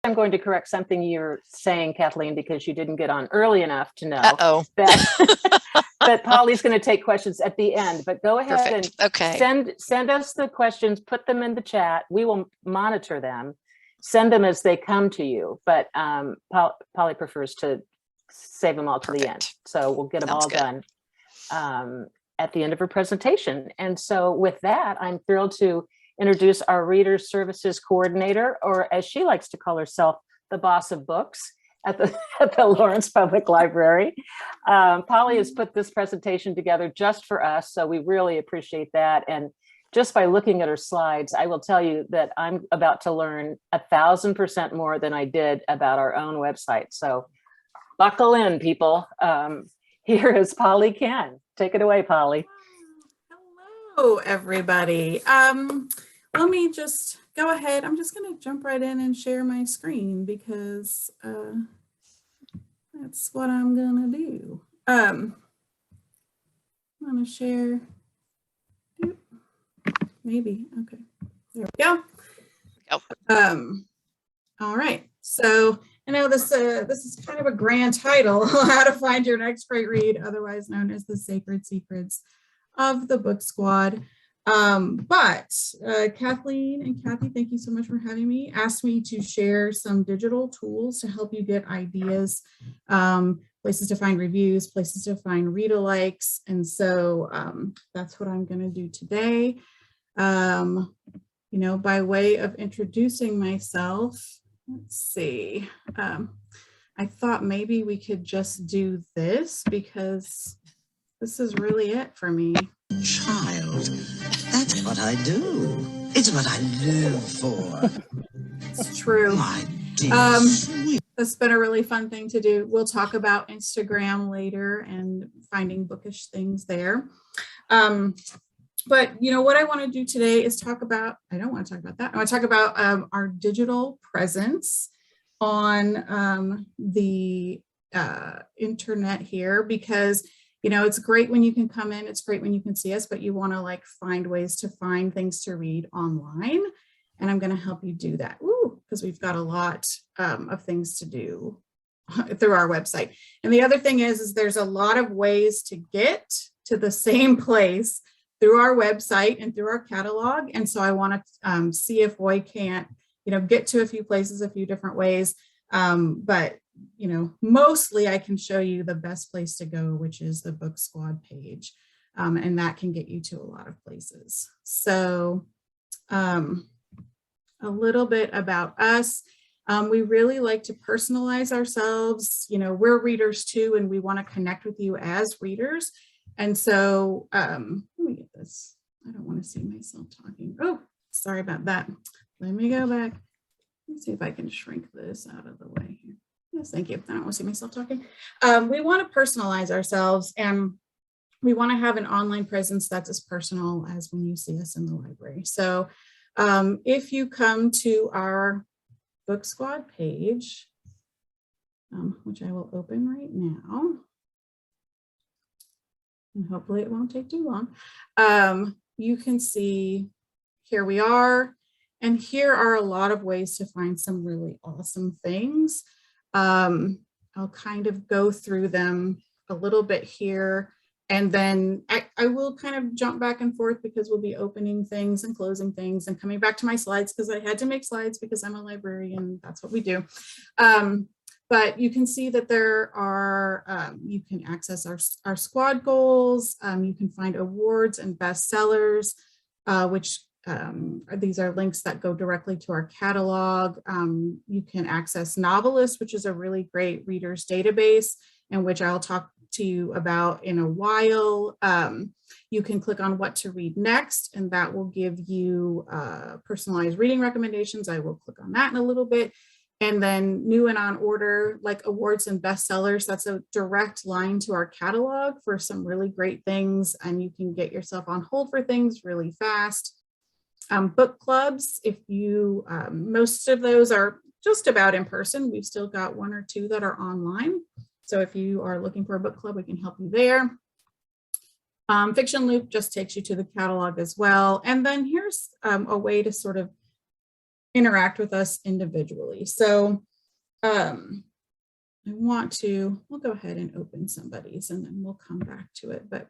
I'm going to correct something you're saying, Kathleen, because you didn't get on early enough to know Uh-oh. that that Polly's going to take questions at the end. But go ahead Perfect. and Okay. send us the questions, put them in the chat. We will monitor them, send them as they come to you. But Polly prefers to save them all to the end. So we'll get them Sounds all good. done at the end of her presentation. And so with that, I'm thrilled to introduce our Reader Services Coordinator, or as she likes to call herself, the boss of books at the Lawrence Public Library. Polly has put this presentation together just for us, so we really appreciate that. And just by looking at her slides, I will tell you that I'm about to learn 1,000% more than I did about our own website. So buckle in, people. Here is Polly Kenn. Take it away, Polly. Hello, everybody. Let me just go ahead. I'm just going to jump right in and share my screen because that's what I'm going to do. I'm going to share. Maybe. Okay. There we go. All right. So I know this is kind of a grand title, How to Find Your Next Great Read, otherwise known as the Sacred Secrets of the Book Squad. But Kathleen and Kathy, thank you so much for having me, asked me to share some digital tools to help you get ideas, places to find reviews, places to find read-alikes. And so that's what I'm going to do today. You know, by way of introducing myself, let's see. I thought maybe we could just do this because this is really it for me. Child, that's what I do. It's what I live for. It's true. My dear sweet. That's been a really fun thing to do. We'll talk about Instagram later and finding bookish things there. But you know what I want to do today is talk about, I don't want to talk about that. I want to talk about our digital presence on the internet here, because you know, it's great when you can come in, it's great when you can see us, but you want to like find ways to find things to read online. And I'm going to help you do that. Because we've got a lot of things to do through our website. And the other thing is there's a lot of ways to get to the same place through our website and through our catalog. And so I want to see if we can't, you know, get to a few places, a few different ways. But you know, mostly I can show you the best place to go, which is the Book Squad page. And that can get you to a lot of places. So a little bit about us. We really like to personalize ourselves. You know, we're readers too, and we want to connect with you as readers. And so let me get this. I don't want to see myself talking. Oh, sorry about that. Let me go back. Let's see if I can shrink this out of the way here. Yes, thank you. I don't want to see myself talking. We want to personalize ourselves, and we want to have an online presence that's as personal as when you see us in the library. So if you come to our Book Squad page, which I will open right now, and hopefully it won't take too long, you can see here we are. And here are a lot of ways to find some really awesome things. I'll kind of go through them a little bit here, and then I will kind of jump back and forth because we'll be opening things and closing things and coming back to my slides because I had to make slides because I'm a librarian. That's what we do. But you can see that there are, you can access our squad goals. You can find awards and bestsellers, which these are links that go directly to our catalog. You can access Novelist, which is a really great readers database, and which I'll talk to you about in a while. You can click on what to read next, and that will give you personalized reading recommendations. I will click on that in a little bit. And then new and on order, like awards and bestsellers, that's a direct line to our catalog for some really great things, and you can get yourself on hold for things really fast. Book clubs, if you, most of those are just about in person. We've still got one or two that are online. So if you are looking for a book club, we can help you there. Fiction Loop just takes you to the catalog as well. And then here's a way to sort of interact with us individually. So we'll go ahead and open somebody's and then we'll come back to it. But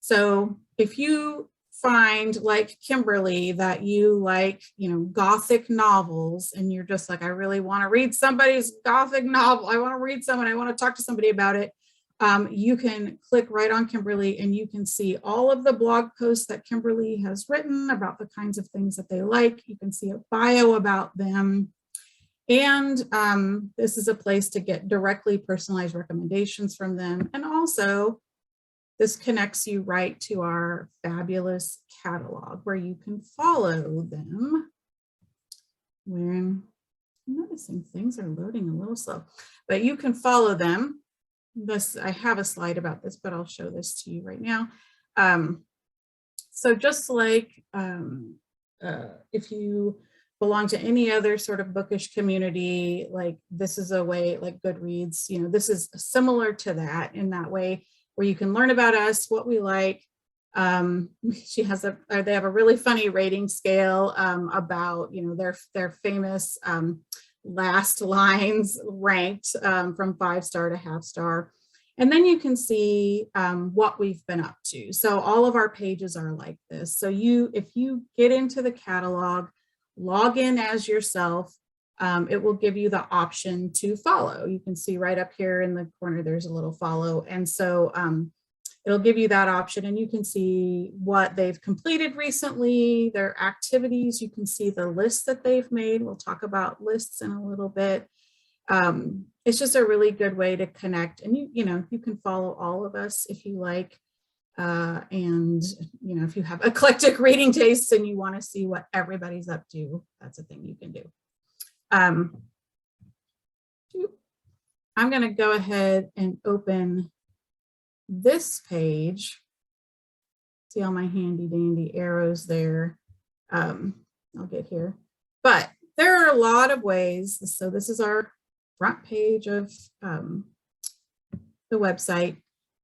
so if you find, like Kimberly, that you like, Gothic novels, and you're just like, I really want to read somebody's Gothic novel. I want to read someone. I want to talk to somebody about it. You can click right on Kimberly and you can see all of the blog posts that Kimberly has written about the kinds of things that they like. You can see a bio about them. And this is a place to get directly personalized recommendations from them. And also, this connects you right to our fabulous catalog where you can follow them. I'm noticing things are loading a little slow, but you can follow them. I have a slide about this, but I'll show this to you right now. So just like if you belong to any other sort of bookish community, like this is a way, like Goodreads, this is similar to that in that way, where you can learn about us, what we like. They have a really funny rating scale about, their famous last lines ranked from 5-star to half-star. And then you can see what we've been up to. So all of our pages are like this. So if you get into the catalog, log in as yourself, it will give you the option to follow. You can see right up here in the corner, there's a little follow. And so it'll give you that option, and you can see what they've completed recently, their activities. You can see the lists that they've made. We'll talk about lists in a little bit. It's just a really good way to connect, and you can follow all of us if you like. And if you have eclectic reading tastes and you want to see what everybody's up to, that's a thing you can do. I'm going to go ahead and open this page. See all my handy dandy arrows there. I'll get here. But there are a lot of ways. So this is our front page of the website.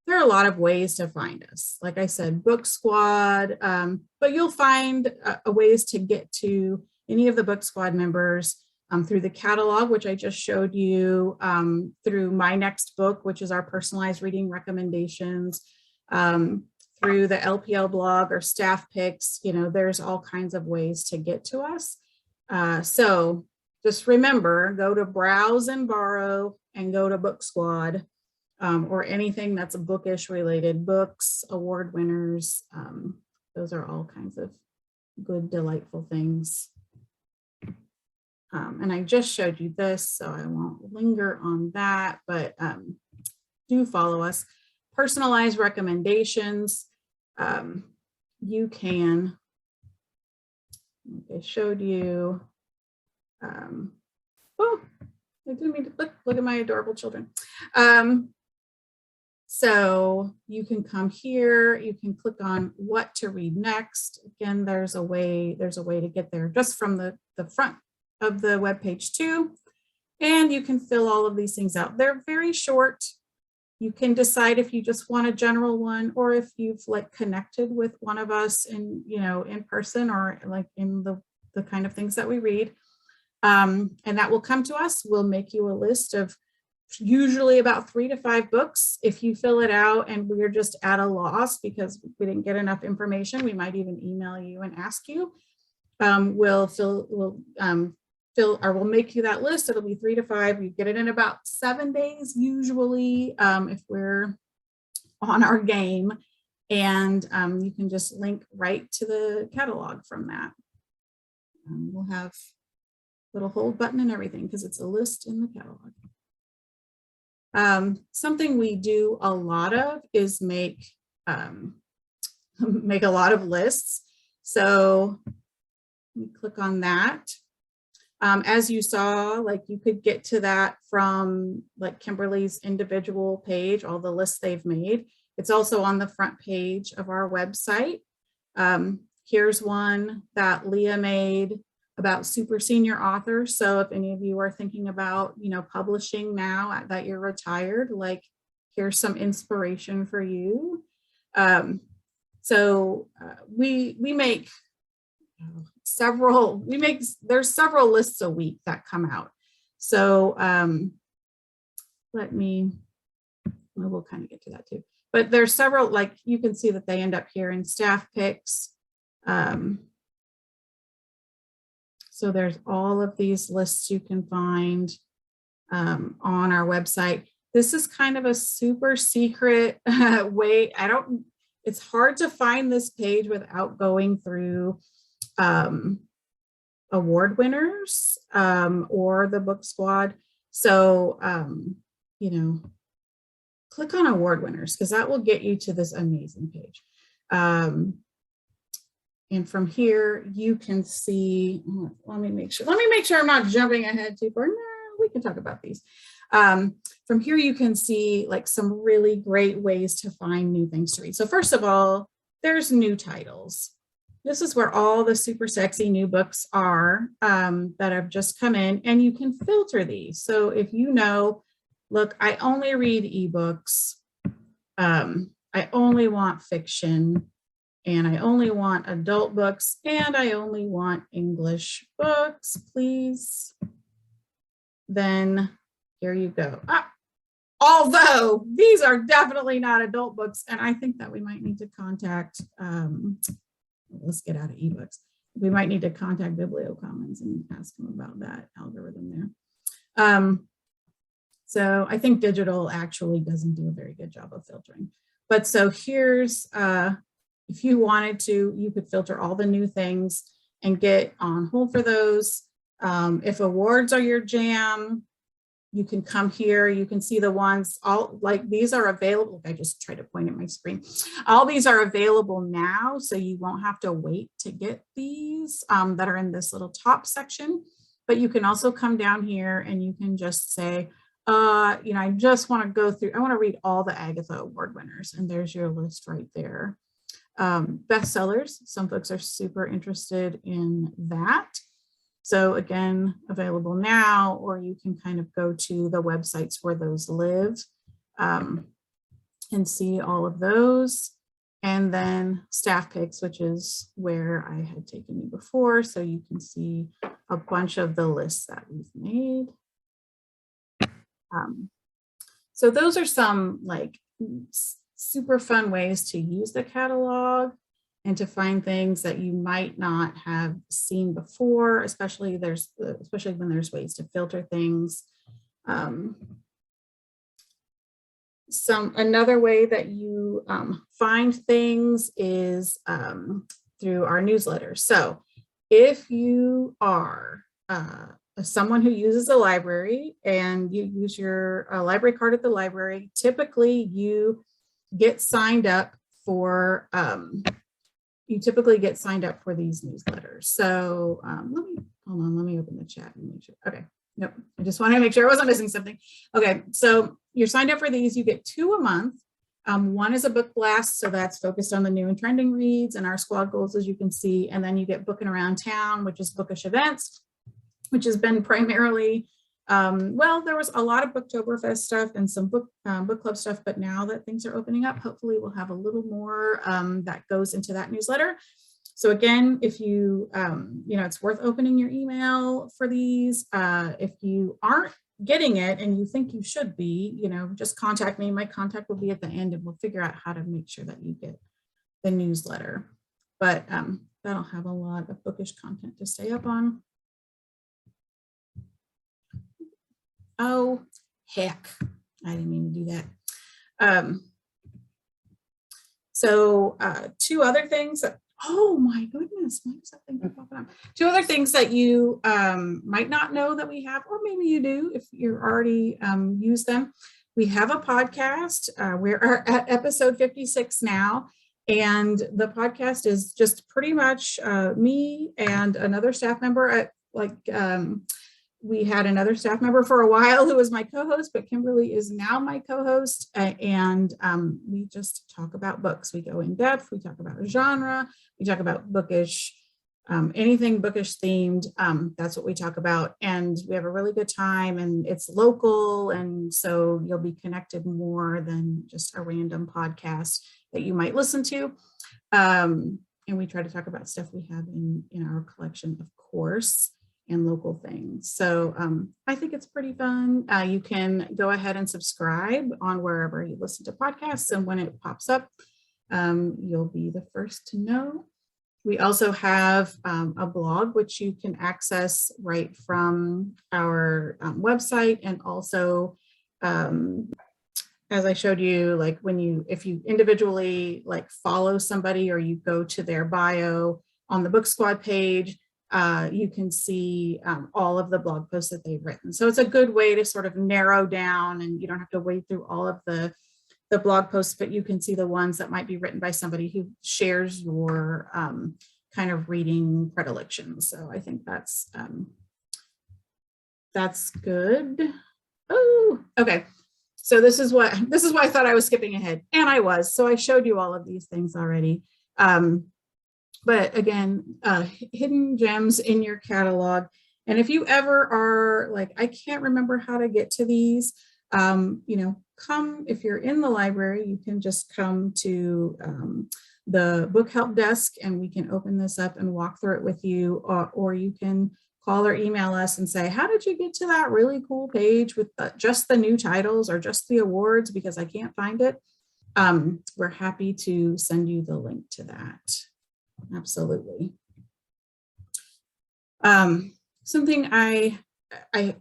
There are a lot of ways to find us. Like I said, Book Squad, but you'll find ways to get to any of the Book Squad members through the catalog, which I just showed you, through My Next Book, which is our personalized reading recommendations, through the LPL blog or staff picks. There's all kinds of ways to get to us. So just remember, go to Browse and Borrow and go to Book Squad, or anything that's bookish related, books, award winners. Those are all kinds of good, delightful things. And I just showed you this, so I won't linger on that, but do follow us. Personalized recommendations. You can, like I showed you. Oh, I didn't mean to look at my adorable children. So you can come here, you can click on what to read next. Again, there's a way to get there just from the front of the web page too. And you can fill all of these things out. They're very short. You can decide if you just want a general one, or if you've connected with one of us in person, or in the kind of things that we read. And that will come to us. We'll make you a list of usually about 3 to 5 books. If you fill it out and we're just at a loss because we didn't get enough information, we might even email you and ask you. We'll make you that list. It'll be 3 to 5. You get it in about 7 days usually, if we're on our game. And you can just link right to the catalog from that. We'll have a little hold button and everything because it's a list in the catalog. Something we do a lot of is make a lot of lists. So we click on that. As you saw, you could get to that from Kimberly's individual page, all the lists they've made. It's also on the front page of our website. Here's one that Leah made about super senior authors. So if any of you are thinking about, publishing now that you're retired, here's some inspiration for you. So we make there's several lists a week that come out. So we'll kind of get to that too. But there's several, like you can see that they end up here in staff picks. So there's all of these lists you can find on our website. This is kind of a super secret way. It's hard to find this page without going through award winners or the book squad. So, click on award winners because that will get you to this amazing page. And from here, you can see, let me make sure I'm not jumping ahead too far. No, we can talk about these. From here, you can see like some really great ways to find new things to read. So first of all, there's new titles. This is where all the super sexy new books are that have just come in, and you can filter these. So if you know, look, I only read ebooks, I only want fiction, and I only want adult books, and I only want English books, please. Then here you go. Although these are definitely not adult books, and I think that we might need to contact, let's get out of ebooks. We might need to contact BiblioCommons and ask them about that algorithm there. So I think digital actually doesn't do a very good job of filtering. But so here's, if you wanted to, you could filter all the new things and get on hold for those. If awards are your jam, you can come here, you can see the ones, all like these are available. I just try to point at my screen. All these are available now, so you won't have to wait to get these that are in this little top section. But you can also come down here and you can just say, I just want to go through, I want to read all the Agatha Award winners, and there's your list right there. Bestsellers, some folks are super interested in that. So again, available now, or you can kind of go to the websites where those live and see all of those. And then staff picks, which is where I had taken you before. So you can see a bunch of the lists that we've made. So those are some like super fun ways to use the catalog and to find things that you might not have seen before, especially when there's ways to filter things. Another way that you find things is through our newsletter. So if you are someone who uses a library and you use your library card at the library, typically you get signed up for these newsletters. So let me open the chat and make sure. Okay, nope, I just want to make sure I wasn't missing something. Okay, so you're signed up for these, you get 2 a month. One is a book blast, so that's focused on the new and trending reads and our squad goals, as you can see. And then you get Booking Around Town, which is bookish events, which has been primarily, there was a lot of Booktoberfest stuff and some book club stuff, but now that things are opening up, hopefully we'll have a little more that goes into that newsletter. So again, if you, it's worth opening your email for these. If you aren't getting it and you think you should be, just contact me. My contact will be at the end and we'll figure out how to make sure that you get the newsletter. But that'll have a lot of bookish content to stay up on. Oh, heck, I didn't mean to do that. So 2 other things that, oh my goodness, why is that thing popping up? 2 other things that you might not know that we have, or maybe you do if you're already used them. We have a podcast. We're at episode 56 now. And the podcast is just pretty much me and another staff member we had another staff member for a while who was my co-host, but Kimberly is now my co-host. And we just talk about books. We go in depth. We talk about genre. We talk about bookish, anything bookish themed. That's what we talk about. And we have a really good time, and it's local. And so you'll be connected more than just a random podcast that you might listen to. And we try to talk about stuff we have in our collection, of course, and local things. So I think it's pretty fun. You can go ahead and subscribe on wherever you listen to podcasts, and when it pops up, you'll be the first to know. We also have a blog, which you can access right from our website, and also, as I showed you, like if you individually like follow somebody or you go to their bio on the Book Squad page, you can see all of the blog posts that they've written. So it's a good way to sort of narrow down, and you don't have to wade through all of the blog posts, but you can see the ones that might be written by somebody who shares your kind of reading predilections. So I think that's good. Oh, okay. So this is why I thought I was skipping ahead, and I was. So I showed you all of these things already. But again, hidden gems in your catalog. And if you ever are like, I can't remember how to get to these, come, if you're in the library, you can just come to the book help desk, and we can open this up and walk through it with you, or you can call or email us and say, how did you get to that really cool page with just the new titles or just the awards, because I can't find it. We're happy to send you the link to that. Absolutely. Something I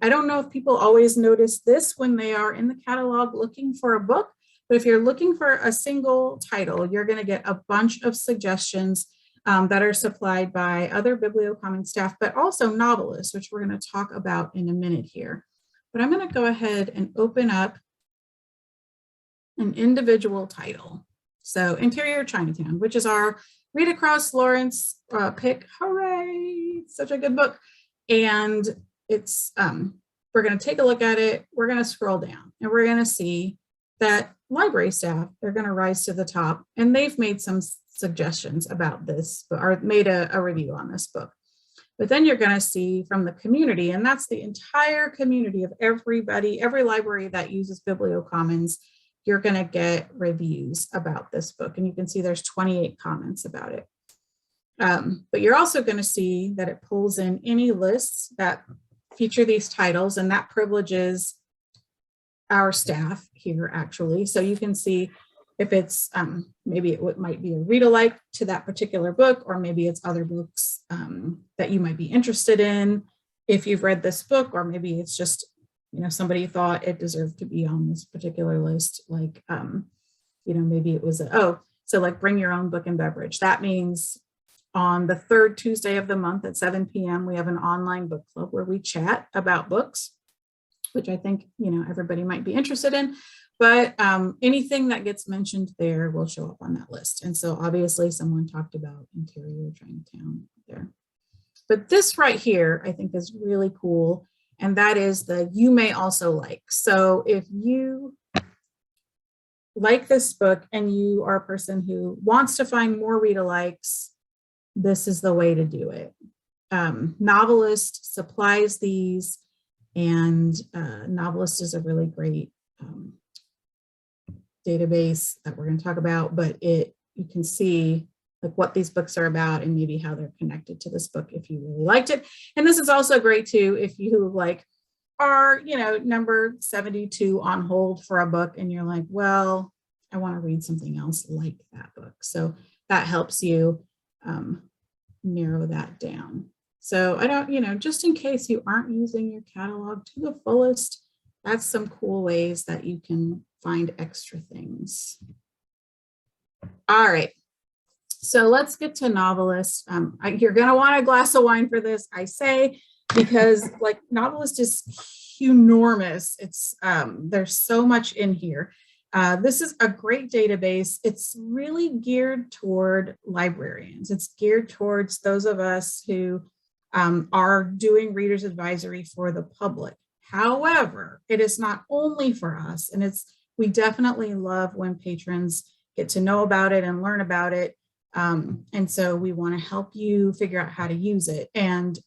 don't know if people always notice this when they are in the catalog looking for a book, but if you're looking for a single title, you're going to get a bunch of suggestions that are supplied by other Bibliocommons staff, but also Novelist, which we're going to talk about in a minute here. But I'm going to go ahead and open up an individual title. So Interior Chinatown, which is our Read Across Lawrence pick. Hooray! Such a good book. And it's we're going to take a look at it. We're going to scroll down, and we're going to see that library staff, they're going to rise to the top, and they've made some suggestions about this, or made a review on this book. But then you're going to see from the community, and that's the entire community of everybody, every library that uses Bibliocommons, you're going to get reviews about this book. And you can see there's 28 comments about it. But you're also going to see that it pulls in any lists that feature these titles, and that privileges our staff here actually. So you can see if it's maybe it might be a read-alike to that particular book, or maybe it's other books that you might be interested in if you've read this book, or maybe it's just, somebody thought it deserved to be on this particular list. Like, maybe it was so like bring your own book and beverage. That means on the third Tuesday of the month at 7 p.m., we have an online book club where we chat about books, which I think, everybody might be interested in. But anything that gets mentioned there will show up on that list. And so obviously someone talked about Interior Chinatown there. But this right here, I think is really cool. And that is the you may also like. So if you like this book and you are a person who wants to find more read-alikes, this is the way to do it. Novelist supplies these, and Novelist is a really great database that we're going to talk about, but you can see like what these books are about and maybe how they're connected to this book if you really liked it. And this is also great too if you like are, number 72 on hold for a book and you're like, well, I want to read something else like that book. So that helps you narrow that down. So I don't, just in case you aren't using your catalog to the fullest, that's some cool ways that you can find extra things. All right. So let's get to Novelist. You're going to want a glass of wine for this, I say, because like Novelist is enormous. It's there's so much in here. This is a great database. It's really geared toward librarians. It's geared towards those of us who are doing reader's advisory for the public. However, it is not only for us, and we definitely love when patrons get to know about it and learn about it. And so we want to help you figure out how to use it. And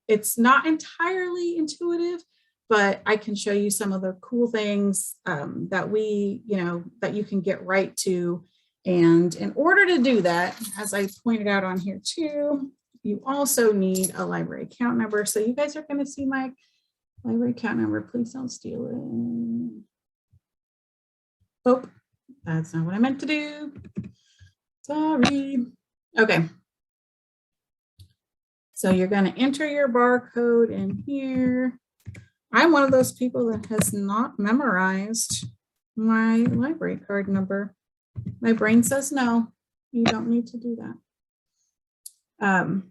it's not entirely intuitive, but I can show you some of the cool things that that you can get right to And in order to do that, as I pointed out on here too, you also need a library account number. So you guys are going to see my library account number. Please don't steal it. Oh, that's not what I meant to do. Sorry. Okay. So you're going to enter your barcode in here. I'm one of those people that has not memorized my library card number. My brain says no, you don't need to do that.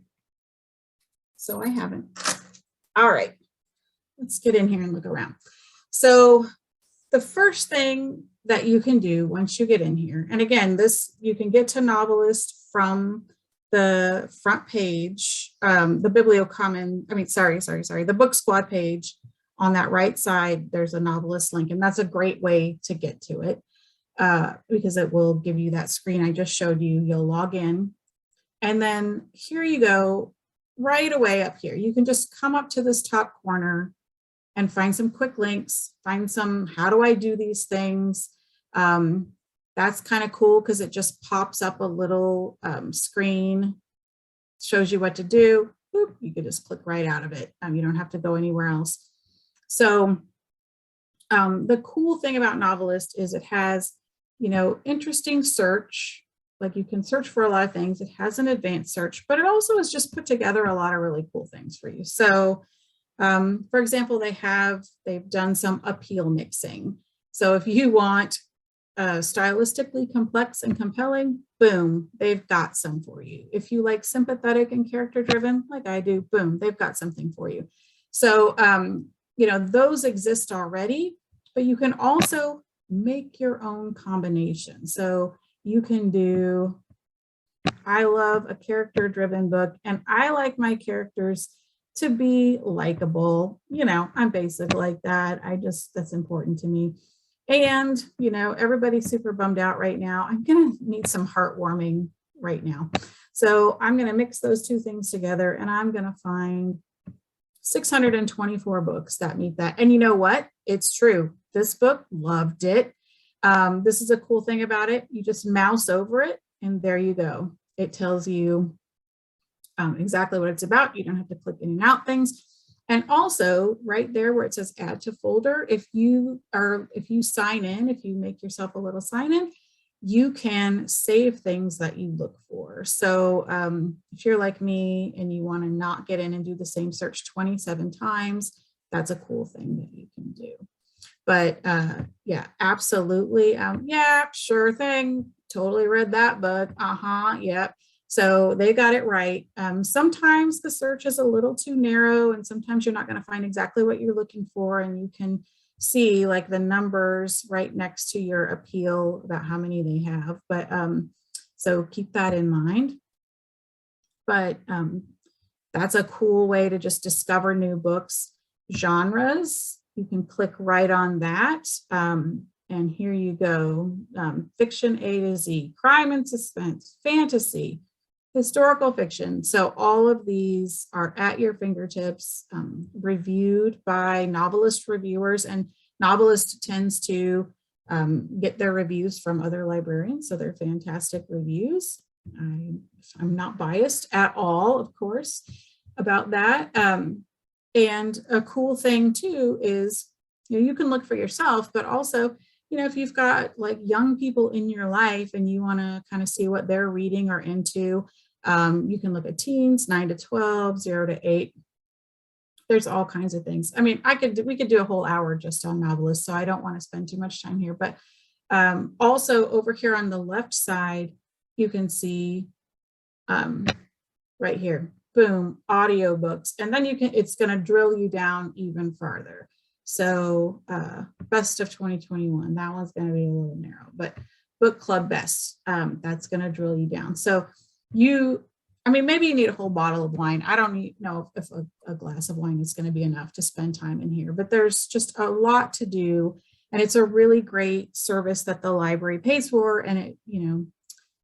So I haven't. All right, let's get in here and look around. So the first thing that you can do once you get in here, and again, this, you can get to Novelist from the front page, the the Book Squad page. On that right side, there's a Novelist link, and that's a great way to get to it because it will give you that screen I just showed you. You'll log in, and then here you go, right away up here. You can just come up to this top corner and find some quick links, find some, how do I do these things? That's kind of cool because it just pops up a little screen, shows you what to do. Boop, you can just click right out of it. You don't have to go anywhere else. So the cool thing about Novelist is it has, interesting search. Like you can search for a lot of things. It has an advanced search, but it also has just put together a lot of really cool things for you. So for example, they've done some appeal mixing. So if you want stylistically complex and compelling, boom, they've got some for you. If you like sympathetic and character driven, like I do, boom, they've got something for you. So, those exist already, but you can also make your own combination. So you can do, I love a character driven book and I like my characters to be likable. I'm basic like that. That's important to me. And, everybody's super bummed out right now. I'm going to need some heartwarming right now. So I'm going to mix those two things together and I'm going to find 624 books that meet that. And you know what? It's true. This book, loved it. This is a cool thing about it. You just mouse over it and there you go. It tells you exactly what it's about. You don't have to click in and out things. And also right there where it says add to folder, if you sign in, if you make yourself a little sign in, you can save things that you look for. So if you're like me and you want to not get in and do the same search 27 times, that's a cool thing that you can do. But yeah, absolutely. Yeah, sure thing. Totally read that book. Yep. So they got it right. Sometimes the search is a little too narrow and sometimes you're not going to find exactly what you're looking for, and you can see like the numbers right next to your appeal about how many they have. But so keep that in mind. But that's a cool way to just discover new books. Genres, you can click right on that. And here you go. Fiction A to Z, crime and suspense, fantasy, historical fiction. So all of these are at your fingertips, reviewed by Novelist reviewers, and Novelist tends to get their reviews from other librarians. So they're fantastic reviews. I'm not biased at all, of course, about that. And a cool thing too is, you can look for yourself, but also, if you've got like young people in your life and you want to kind of see what they're reading or into, you can look at teens, 9 to 12, 0 to 8. There's all kinds of things. I mean, we could do a whole hour just on Novelist, so I don't want to spend too much time here. But also over here on the left side, you can see right here, boom, audiobooks. And then it's going to drill you down even farther. So best of 2021, that one's going to be a little narrow, but book club best, that's going to drill you down. So maybe you need a whole bottle of wine. I don't know if a glass of wine is going to be enough to spend time in here, but there's just a lot to do. And it's a really great service that the library pays for. And it,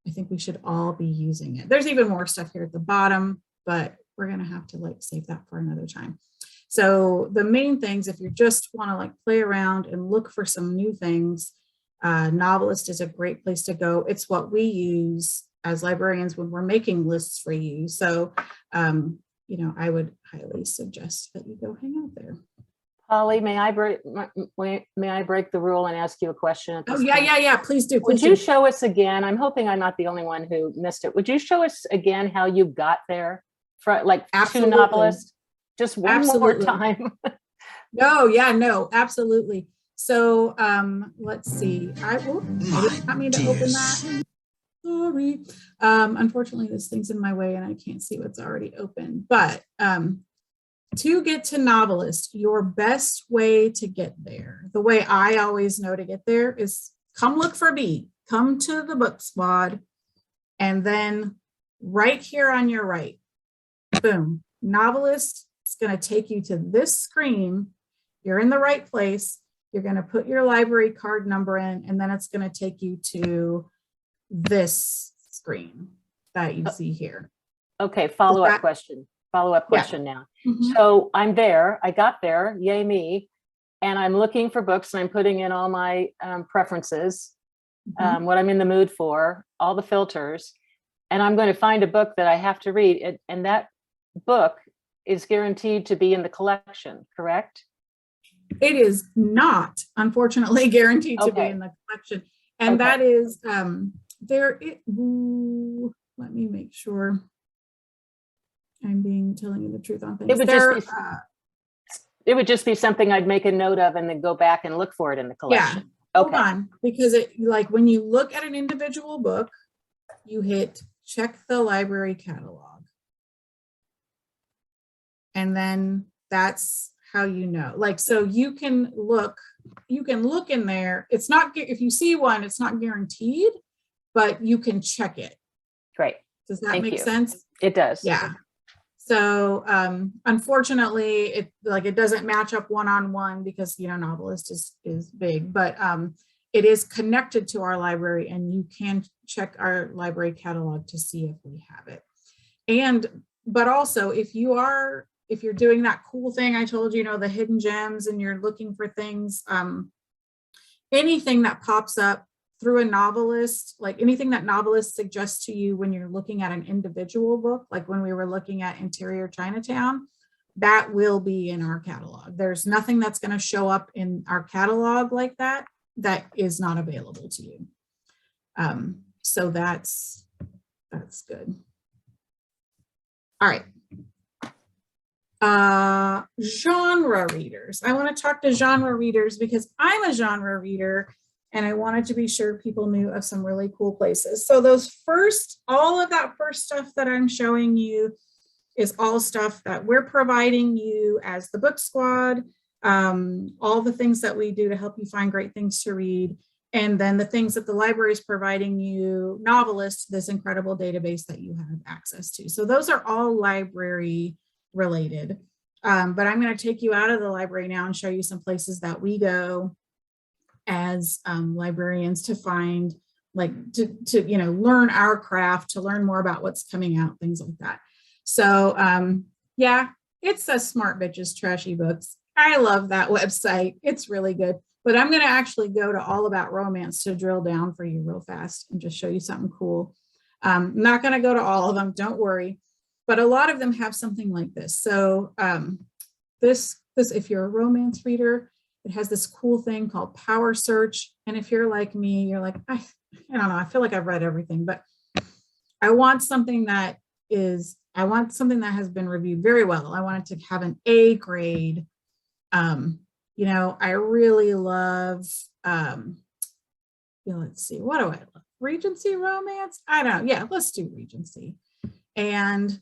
I think we should all be using it. There's even more stuff here at the bottom, but we're going to have to save that for another time. So the main things, if you just want to play around and look for some new things, Novelist is a great place to go. It's what we use as librarians when we're making lists for you. So, you know, I would highly suggest that you go hang out there. Polly, may I break the rule and ask you a question at this Oh, point? yeah. Please do. Would Please you do. show us again? I'm hoping I'm not the only one who missed it. Would you show us again how you got there for like Absolutely. two novelists? Just one Absolutely. more time. No, absolutely. So let's see. I did not mean to open that. Sorry. Unfortunately, this thing's in my way and I can't see what's already open. But to get to Novelist, your best way to get there, the way I always know to get there is come look for me. Come to the book squad. And then right here on your right, boom, Novelist is going to take you to this screen. You're in the right place. You're going to put your library card number in, and then it's going to take you to this screen that you see here. Okay, follow-up question now. Mhm. So I'm there, I got there, yay me, and I'm looking for books and I'm putting in all my preferences, Mhm. what I'm in the mood for, all the filters, and I'm going to find a book that I have to read, and that book is guaranteed to be in the collection, correct? It is not, unfortunately, guaranteed to be Okay. in the collection. And Okay. that is, let me make sure I'm telling you the truth on things. It would just be something I'd make a note of and then go back and look for it in the collection. Hold on, because like when you look at an individual book, you hit check the library catalog. And then that's how you know. Like, so you can look in there. It's not, if you see one, it's not guaranteed, but you can check it. Great. Does that make sense? It does. Yeah. So unfortunately, it doesn't match up one-on-one because, you know, Novelist is big, but it is connected to our library and you can check our library catalog to see if we have it. But also if you're doing that cool thing I told you, you know, the hidden gems, and you're looking for things, anything that pops up through a Novelist, like anything that Novelist suggests to you when you're looking at an individual book, like when we were looking at Interior Chinatown, that will be in our catalog. There's nothing that's going to show up in our catalog like that is not available to you. So that's good. All right. Genre readers. I want to talk to genre readers because I'm a genre reader and I wanted to be sure people knew of some really cool places. So all of that first stuff that I'm showing you is all stuff that we're providing you as the book squad, all the things that we do to help you find great things to read, and then the things that the library is providing you, Novelist, this incredible database that you have access to. So those are all library related. But I'm going to take you out of the library now and show you some places that we go as librarians to find, like to you know, learn our craft, to learn more about what's coming out, things like that. So yeah, it's a Smart Bitches Trashy Books. I love that website. It's really good. But I'm going to actually go to All About Romance to drill down for you real fast and just show you something cool. I'm not going to go to all of them, don't worry. But a lot of them have something like this. So this, if you're a romance reader, it has this cool thing called Power Search. And if you're like me, you're like, I don't know, I feel like I've read everything, but I want something that has been reviewed very well. I want it to have an A grade. You know, I really love, let's see, what do I love? Regency romance? I don't know. Yeah, let's do Regency. And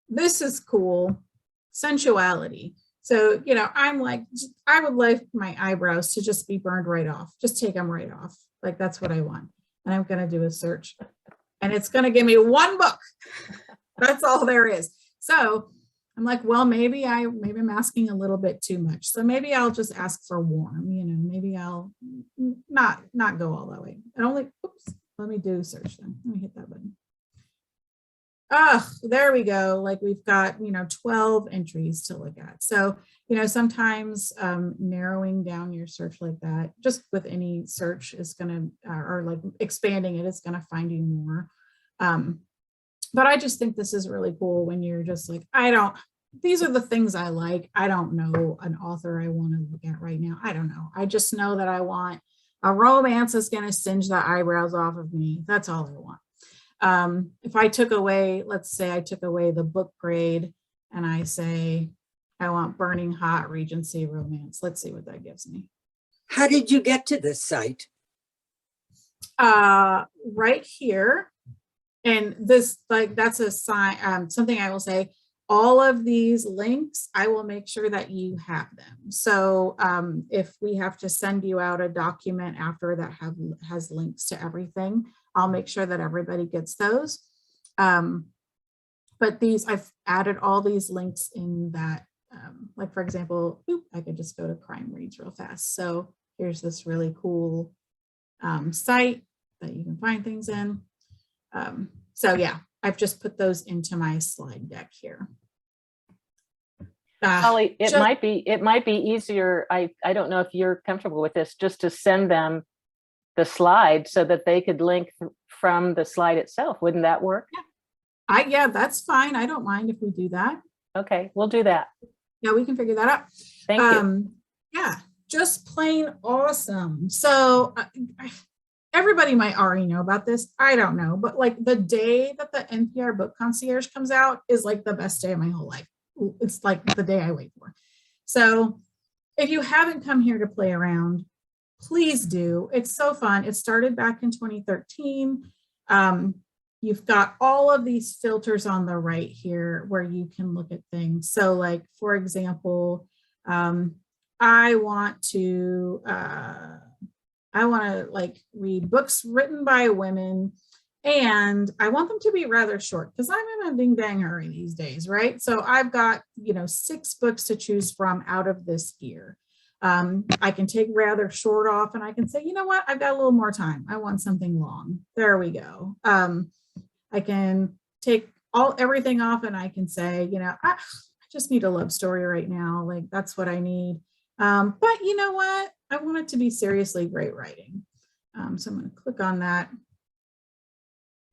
this is cool. Sensuality. So, you know, I'm like, I would like my eyebrows to just be burned right off. Just take them right off. Like, that's what I want. And I'm going to do a search. And it's going to give me one book. That's all there is. So I'm like, well, maybe I'm asking a little bit too much. So maybe I'll just ask for warm, you know, maybe I'll not go all that way. And only, oops, let me do search then. Let me hit that button. Oh, there we go. Like we've got, 12 entries to look at. So, sometimes narrowing down your search like that, just with any search is going to, or like expanding it, is going to find you more. But I just think this is really cool when you're just like, these are the things I like. I don't know an author I want to look at right now. I don't know. I just know that I want a romance that's going to singe the eyebrows off of me. That's all I want. If I took away, let's say I took away the book grade and I say, I want burning hot Regency romance. Let's see what that gives me. How did you get to this site? Right here. And this, like, that's a sign, something I will say, all of these links, I will make sure that you have them. So if we have to send you out a document after that has links to everything, I'll make sure that everybody gets those. But I've added all these links in that, like for example, I could just go to Crime Reads real fast. So here's this really cool site that you can find things in. So yeah, I've just put those into my slide deck here. Polli, it might be easier. I don't know if you're comfortable with this, just to send them the slide so that they could link from the slide itself. Wouldn't that work? Yeah, that's fine. I don't mind if we do that. Okay, we'll do that. Yeah, we can figure that out. Thank you. Yeah, just plain awesome. So everybody might already know about this. I don't know, but like the day that the NPR Book Concierge comes out is like the best day of my whole life. It's like the day I wait for. So if you haven't come here to play around, please do. It's so fun. It started back in 2013. You've got all of these filters on the right here where you can look at things. So like, for example, I want to like read books written by women, and I want them to be rather short because I'm in a ding dang hurry these days, right? So I've got, 6 books to choose from out of this here. I can take rather short off and I can say, you know what, I've got a little more time. I want something long. There we go. I can take everything off and I can say, I just need a love story right now. Like that's what I need. But you know what? I want it to be seriously great writing. So I'm going to click on that.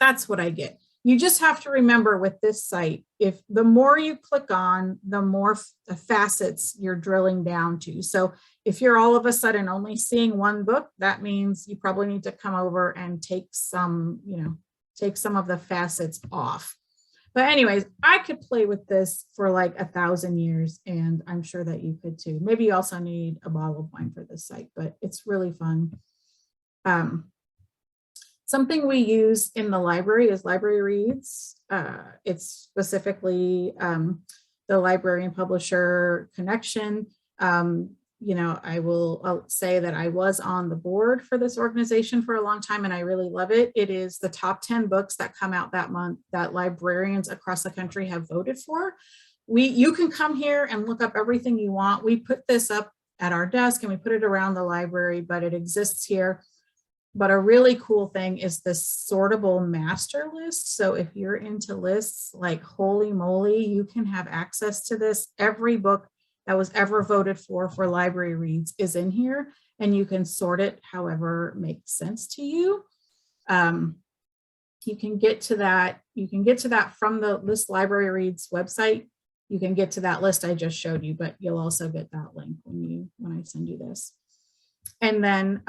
That's what I get. You just have to remember with this site, if the more you click on, the more facets you're drilling down to. So if you're all of a sudden only seeing one book, that means you probably need to come over and take some of the facets off. But anyways, I could play with this for like 1,000 years, and I'm sure that you could too. Maybe you also need a bottle of wine for this site, but it's really fun. Something we use in the library is Library Reads. It's specifically the library and publisher connection. I'll say that I was on the board for this organization for a long time, and I really love it. It is the top 10 books that come out that month that librarians across the country have voted for. You can come here and look up everything you want. We put this up at our desk and we put it around the library, but it exists here. But a really cool thing is this sortable master list. So if you're into lists, like holy moly, you can have access to this. Every book that was ever voted for Library Reads is in here, and you can sort it however makes sense to you. You can get to that. You can get to that from the List Library Reads website. You can get to that list I just showed you, but you'll also get that link when I send you this. And then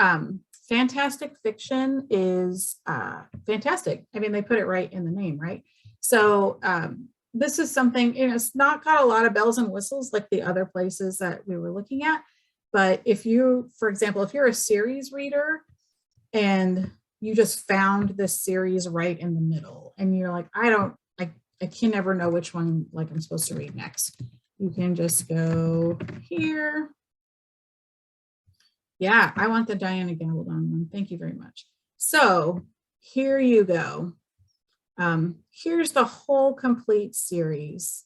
fantastic fiction is fantastic. I mean, they put it right in the name, right? So this is something, it's not got a lot of bells and whistles like the other places that we were looking at. But if you, for example, if you're a series reader and you just found this series right in the middle and you're like, I can never know which one like I'm supposed to read next. You can just go here. Yeah, I want the Diana Gabaldon one. Thank you very much. So here you go. Here's the whole complete series.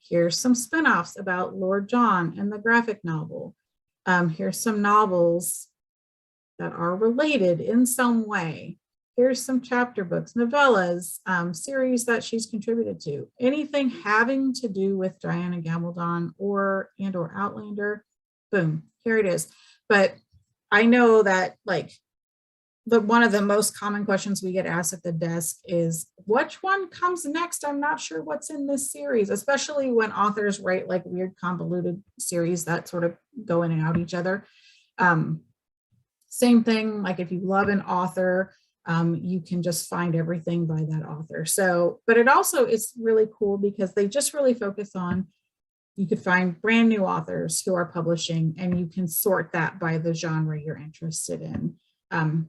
Here's some spinoffs about Lord John and the graphic novel. Here's some novels that are related in some way. Here's some chapter books, novellas, series that she's contributed to. Anything having to do with Diana Gabaldon or Outlander, boom, here it is. But I know that like one of the most common questions we get asked at the desk is, which one comes next? I'm not sure what's in this series, especially when authors write like weird convoluted series that sort of go in and out each other. Same thing, like if you love an author, you can just find everything by that author. So, but it also is really cool because they just really focus on, you could find brand new authors who are publishing, and you can sort that by the genre you're interested in.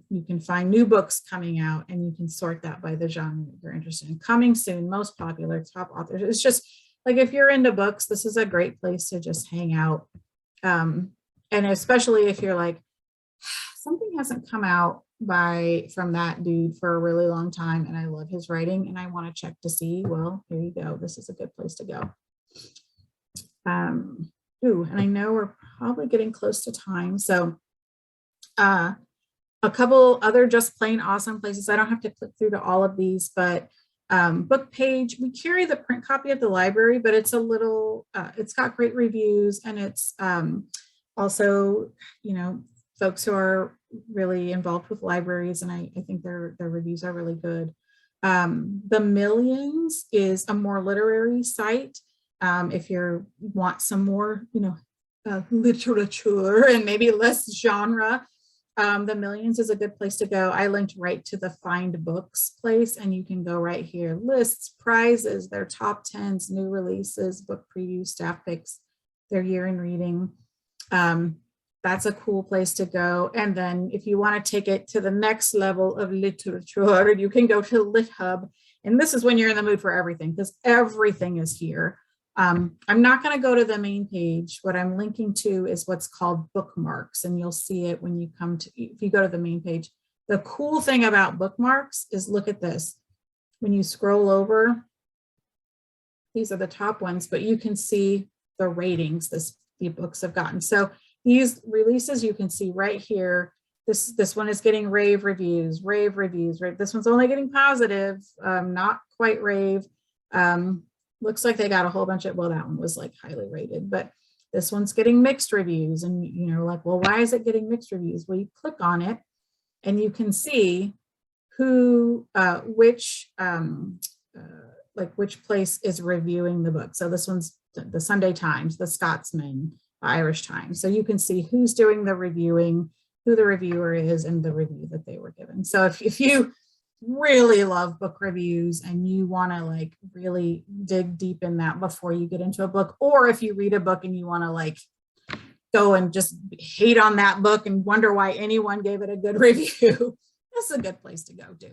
You can find new books coming out, and you can sort that by the genre you're interested in. Coming soon, most popular, top authors. It's just like, if you're into books, this is a great place to just hang out. And especially if you're like, something hasn't come out from that dude for a really long time, and I love his writing and I want to check to see, well, here you go. This is a good place to go. And I know we're probably getting close to time. So a couple other just plain awesome places. I don't have to click through to all of these, but book page, we carry the print copy at the library, but it's a little, it's got great reviews, and it's also, folks who are really involved with libraries, and I think their reviews are really good. The Millions is a more literary site. If you want some more, literature and maybe less genre, The Millions is a good place to go. I linked right to the Find Books place, and you can go right here. Lists, prizes, their top 10s, new releases, book previews, staff picks, their year in reading. That's a cool place to go. And then if you want to take it to the next level of literature, you can go to Lithub. And this is when you're in the mood for everything, because everything is here. I'm not going to go to the main page. What I'm linking to is what's called Bookmarks, and you'll see it when you if you go to the main page. The cool thing about Bookmarks is, look at this. When you scroll over, these are the top ones, but you can see the ratings the books have gotten. So these releases, you can see right here, this one is getting rave reviews. This one's only getting positive, not quite rave. Looks like they got a whole bunch of, well, that one was like highly rated, but this one's getting mixed reviews. And like, well, why is it getting mixed reviews? Well, you click on it and you can see which place is reviewing the book. So this one's the Sunday Times, the Scotsman, Irish Times. So you can see who's doing the reviewing, who the reviewer is, and the review that they were given. So if you really love book reviews and you want to like really dig deep in that before you get into a book, or if you read a book and you want to like go and just hate on that book and wonder why anyone gave it a good review, this is a good place to go to.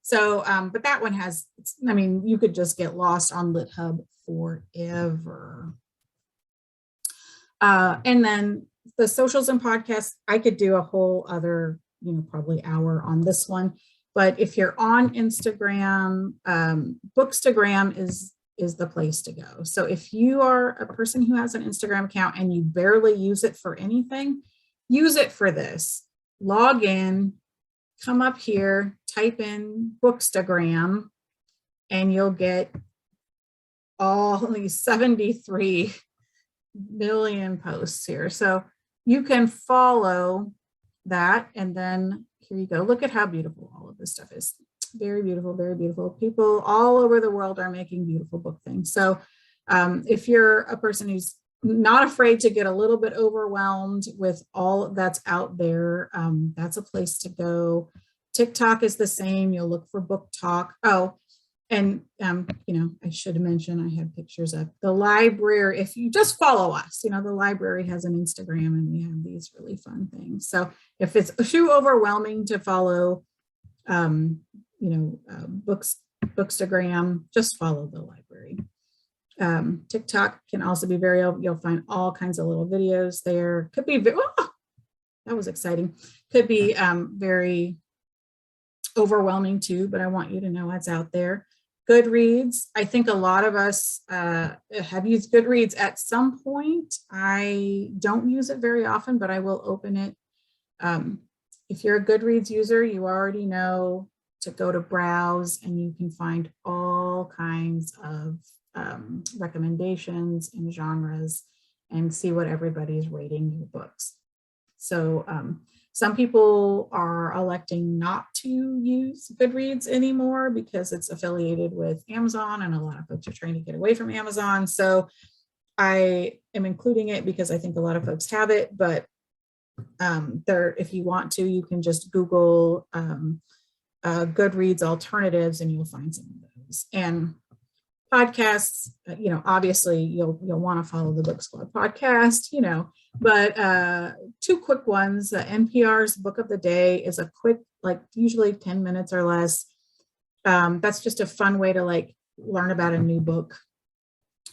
So, but that one has, you could just get lost on Lithub forever. And then the socials and podcasts, I could do a whole other, probably hour on this one. But if you're on Instagram, Bookstagram is the place to go. So if you are a person who has an Instagram account and you barely use it for anything, use it for this. Log in, come up here, type in Bookstagram, and you'll get all these 73 million posts here. So you can follow that, and then here you go. Look at how beautiful all of this stuff is. Very beautiful, very beautiful. People all over the world are making beautiful book things. So if you're a person who's not afraid to get a little bit overwhelmed with all that's out there, that's a place to go. TikTok is the same. You'll look for Book Talk. Oh, and I should mention I have pictures of the library. If you just follow us, the library has an Instagram and we have these really fun things. So if it's too overwhelming to follow, Bookstagram, just follow the library. TikTok can also be you'll find all kinds of little videos there. Could be, that was exciting. Could be very overwhelming too, but I want you to know what's out there. Goodreads, I think a lot of us have used Goodreads at some point. I don't use it very often, but I will open it. If you're a Goodreads user, you already know to go to browse, and you can find all kinds of recommendations and genres and see what everybody's rating your books. So some people are electing not to use Goodreads anymore because it's affiliated with Amazon, and a lot of folks are trying to get away from Amazon. So I am including it because I think a lot of folks have it, but if you want to, you can just Google Goodreads alternatives and you'll find some of those. And podcasts, obviously you'll want to follow the Book Squad podcast, but two quick ones. NPR's Book of the Day is a quick, usually 10 minutes or less. That's just a fun way to learn about a new book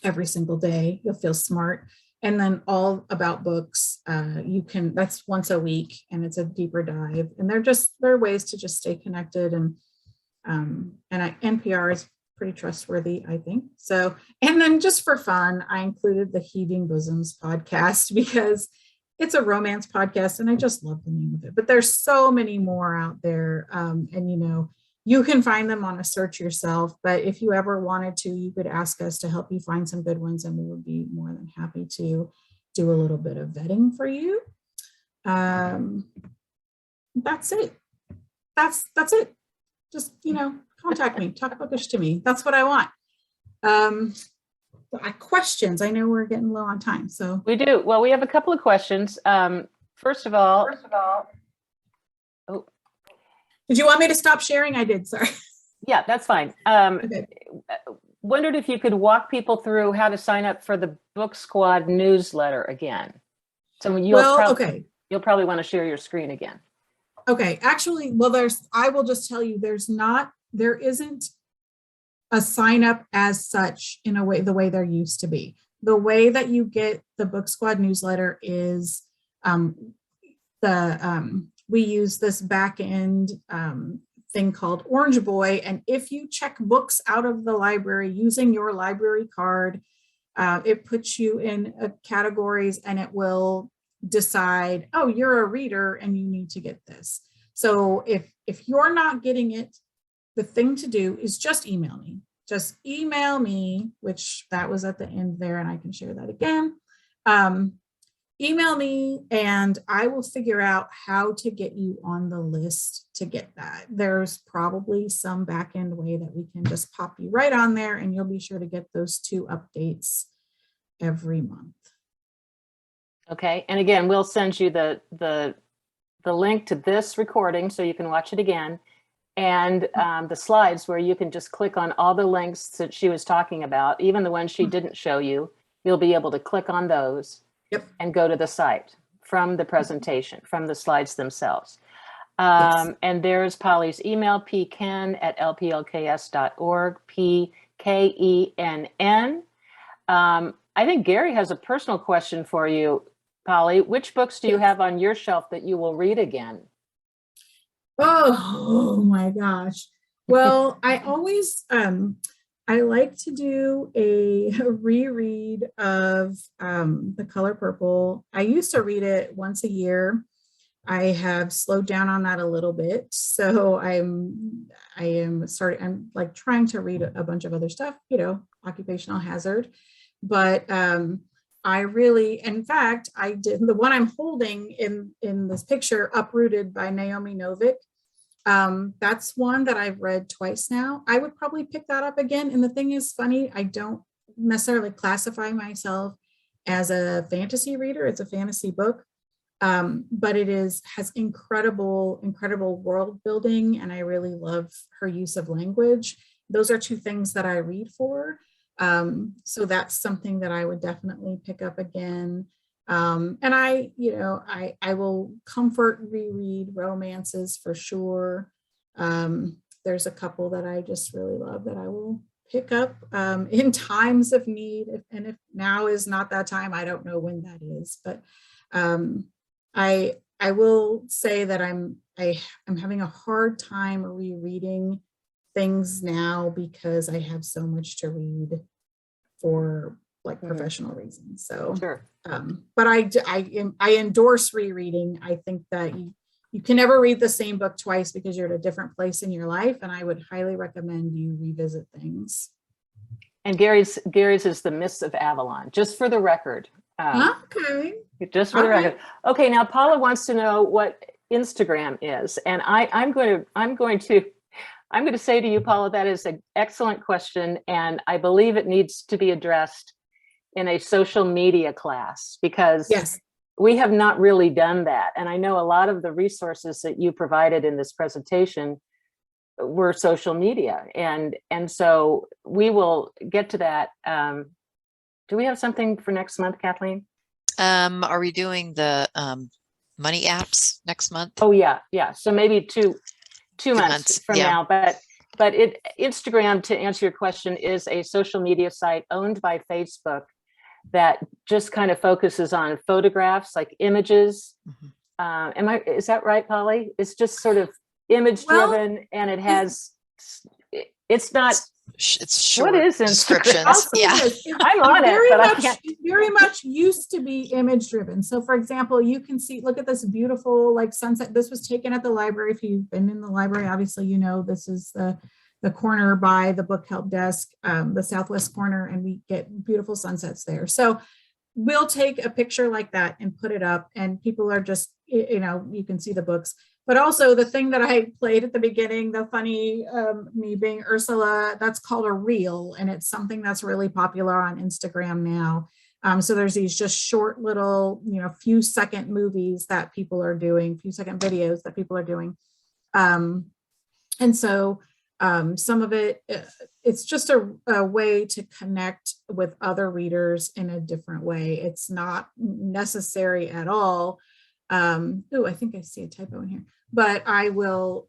every single day. You'll feel smart. And then All About Books, that's once a week, and it's a deeper dive. And they're ways to just stay connected. And NPR is pretty trustworthy, I think. So, and then just for fun, I included the Heaving Bosoms podcast because it's a romance podcast, and I just love the name of it. But there's so many more out there, and you can find them on a search yourself. But if you ever wanted to, you could ask us to help you find some good ones, and we would be more than happy to do a little bit of vetting for you. That's it. That's it. Just, contact me, talk bookish to me. That's what I want. Questions. I know we're getting low on time, so. We do. Well, we have a couple of questions. First of all, oh, did you want me to stop sharing? I did, sorry. yeah, that's fine. Okay. Wondered if you could walk people through how to sign up for the Book Squad newsletter again. So you'll probably want to share your screen again. Okay, actually, I will just tell you, there isn't a sign up as such in the way there used to be. The way that you get the Book Squad newsletter is we use this back end thing called Orange Boy. And if you check books out of the library using your library card, it puts you in categories, and it will decide, oh, you're a reader and you need to get this. So if you're not getting it, the thing to do is just email me. Just email me, which that was at the end there, and I can share that again. Email me and I will figure out how to get you on the list to get that. There's probably some back end way that we can just pop you right on there, and you'll be sure to get those 2 updates every month. Okay, and again, we'll send you the link to this recording so you can watch it again, and the slides where you can just click on all the links that she was talking about, even the ones she didn't show you. You'll be able to click on those. Yep. And go to the site from the presentation, from the slides themselves. Yes. And there's Polly's email, pkenn@lplks.org, PKENN. I think Gary has a personal question for you, Polly. Which books do you have on your shelf that you will read again? Oh my gosh. Well, I always, I like to do a reread of The Color Purple. I used to read it once a year. I have slowed down on that a little bit. So I'm trying to read a bunch of other stuff, occupational hazard. But in fact, I did the one I'm holding in this picture, Uprooted by Naomi Novik. That's one that I've read twice now. I would probably pick that up again. And the thing is funny, I don't necessarily classify myself as a fantasy reader. It's a fantasy book, but it has incredible world building. And I really love her use of language. Those are 2 things that I read for. So that's something that I would definitely pick up again. And I will comfort reread romances for sure. There's a couple that I just really love that I will pick up in times of need. And if now is not that time, I don't know when that is. But I will say that I'm having a hard time rereading things now because I have so much to read for professional reasons. So, sure. But I endorse rereading. I think that you you can never read the same book twice because you're at a different place in your life. And I would highly recommend you revisit things. And Gary's is The Mists of Avalon, just for the record. Okay. Just for the All right. record. Okay, now Paula wants to know what Instagram is. And I'm going to say to you, Paula, that is an excellent question. And I believe it needs to be addressed in a social media class, because Yes. we have not really done that. And I know a lot of the resources that you provided in this presentation were social media. And so we will get to that. Do we have something for next month, Kathleen? Are we doing the money apps next month? Oh yeah. So maybe two months from yeah. now, but Instagram, to answer your question, is a social media site owned by Facebook that just kind of focuses on photographs, like images. Is that right, Polly? It's just sort of image driven, and it has, it's not, it's short what is descriptions. Yeah. I'm on it, but I can't. Very much used to be image driven. So for example, you can see, look at this beautiful like sunset. This was taken at the library. If you've been in the library, obviously, you know, this is the corner by the book help desk, the southwest corner, and we get beautiful sunsets there. So we'll take a picture like that and put it up, and people are just, you know, you can see the books. But also the thing that I played at the beginning, the funny, me being Ursula, that's called a reel. And it's something that's really popular on Instagram now. So there's these just short little, you know, few second movies that people are doing, few second videos that people are doing. And so some of it, it's just a way to connect with other readers in a different way. It's not necessary at all. Oh, I think I see a typo in here, but I will,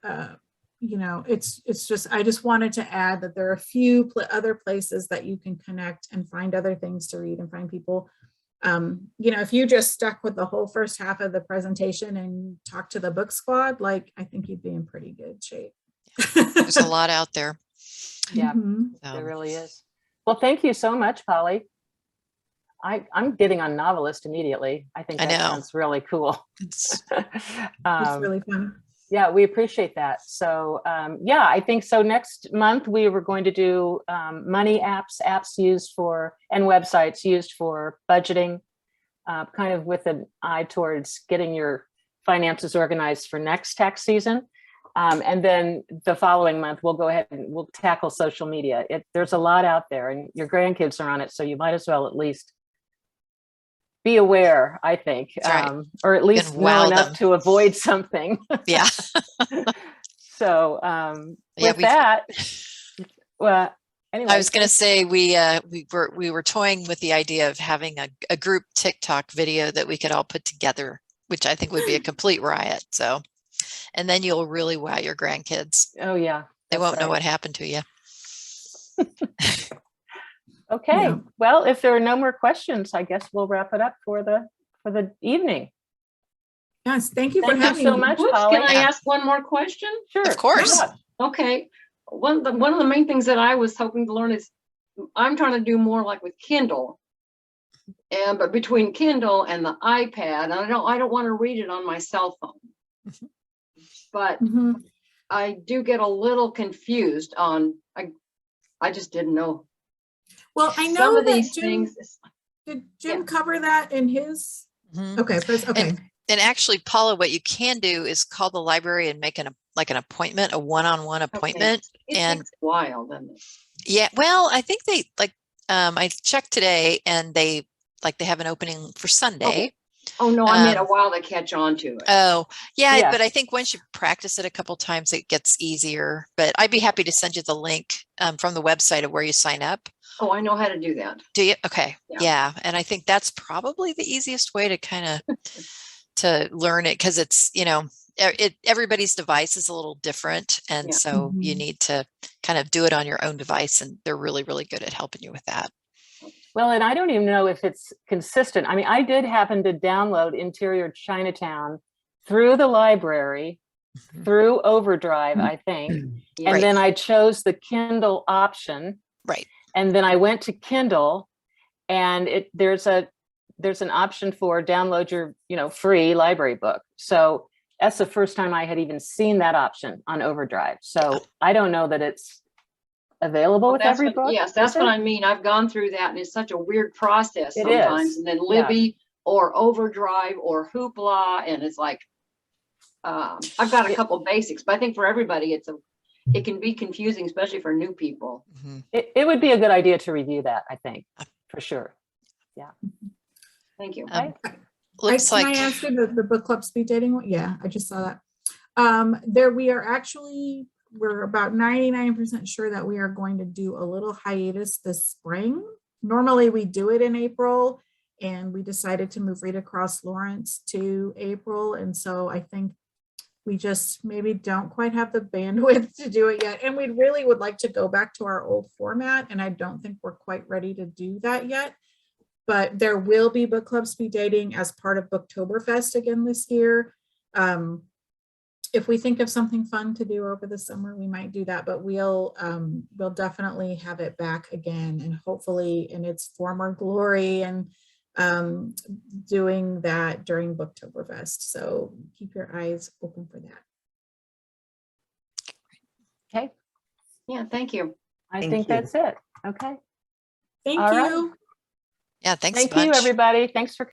you know, it's just, I just wanted to add that there are a few other places that you can connect and find other things to read and find people. You know, if you just stuck with the whole first half of the presentation and talk to the book squad, like, I think you'd be in pretty good shape. There's a lot out there. Yeah, there really is. Well, thank you so much, Polly. I'm getting on Novelist immediately. I think that sounds really cool. It's really fun. Yeah, we appreciate that. So yeah, I think so. Next month we were going to do money apps used for, and websites used for budgeting, kind of with an eye towards getting your finances organized for next tax season. And then the following month, we'll go ahead and we'll tackle social media. There's a lot out there, and your grandkids are on it, so you might as well at least be aware, I think, right. Or at least know enough to avoid something. Yeah. So with that, well, anyway. I was going to say we were toying with the idea of having a group TikTok video that we could all put together, which I think would be a complete riot. So, and then you'll really wow your grandkids. Oh yeah, they won't know what happened to you. Okay. Yeah. Well, if there are no more questions, I guess we'll wrap it up for the evening. Yes, thank you for Thank having you so me. much, Can Polly. I ask one more question? Sure. Of course. Yeah. Okay. One of the main things that I was hoping to learn is I'm trying to do more like with Kindle. But between Kindle and the iPad, and I don't want to read it on my cell phone. But I do get a little confused on I just didn't know. Well, I know some of that these Jim, things. did Jim cover that in his? Okay, okay. And actually, Paula, what you can do is call the library and make an appointment, a one-on-one appointment. It and takes a while, doesn't it? Yeah, well, I think they I checked today, and they have an opening for Sunday. Oh no, I meant a while to catch on to it. Oh, yeah, Yes. but I think once you practice it a couple times, it gets easier. But I'd be happy to send you the link from the website of where you sign up. Oh, I know how to do that. Do you? Okay. Yeah. Yeah. And I think that's probably the easiest way to kind of to learn it, because it's, you know, everybody's device is a little different. And so you need to kind of do it on your own device, and they're really, really good at helping you with that. Well, and I don't even know if it's consistent. I mean, I did happen to download Interior Chinatown through the library, through Overdrive, I think. And then I chose the Kindle option. Right. And then I went to Kindle, and there's an option for download your, free library book. So that's the first time I had even seen that option on Overdrive. So I don't know that it's available with every book. Yes, that's is what it? I mean. I've gone through that and it's such a weird process It sometimes. is. And then Yeah. Libby or Overdrive or Hoopla. And it's like, I've got a couple basics, but I think for everybody, it can be confusing, especially for new people. Mhm. It would be a good idea to review that, I think, for sure. Thank you. Um, Okay. Looks Can like I answer the book club speed dating one? Yeah, I just saw that. We're about 99% sure that we are going to do a little hiatus this spring. Normally we do it in April, and we decided to move Read Across Lawrence to April. And so I think we just maybe don't quite have the bandwidth to do it yet. And we really would like to go back to our old format. And I don't think we're quite ready to do that yet. But there will be book club speed dating as part of Booktoberfest again this year. If we think of something fun to do over the summer, we might do that, but we'll definitely have it back again, and hopefully in its former glory, and doing that during Booktoberfest. So keep your eyes open for that. Okay. Yeah, thank you. I Thank think you. that's it. Okay. Thank All you. right. yeah, thanks a Thank you, bunch. everybody. Thanks for